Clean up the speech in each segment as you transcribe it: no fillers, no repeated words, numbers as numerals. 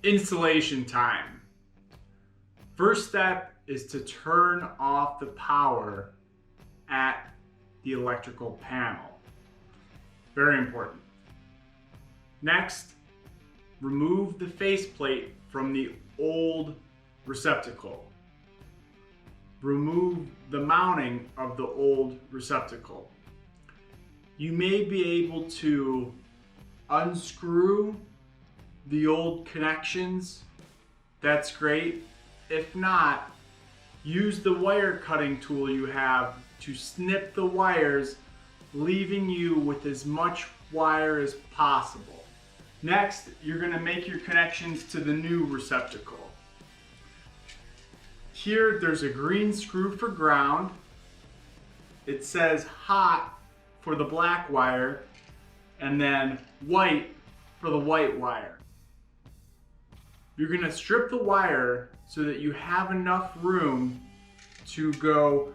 Installation time. First step is to turn off the power at the electrical panel. Very important. Next, remove the faceplate from the old receptacle. Remove the mounting of the old receptacle. You may be able to unscrew the old connections. That's great. If not, use the wire cutting tool you have to snip the wires, leaving you with as much wire as possible. Next, you're going to make your connections to the new receptacle. Here, there's a green screw for ground. It says hot for the black wire, and then white for the white wire. You're going to strip the wire so that you have enough room to go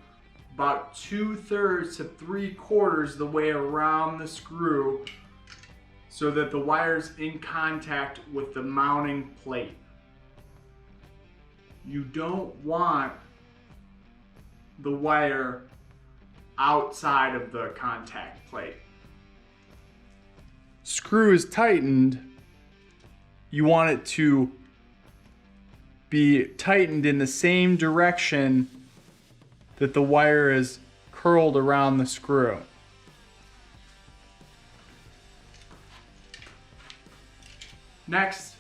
about 2/3 to 3/4 the way around the screw so that the wire's in contact with the mounting plate. You don't want the wire outside of the contact plate. Screw is tightened. You want it to be tightened in the same direction that the wire is curled around the screw. Next,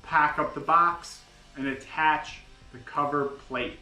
pack up the box and attach the cover plate.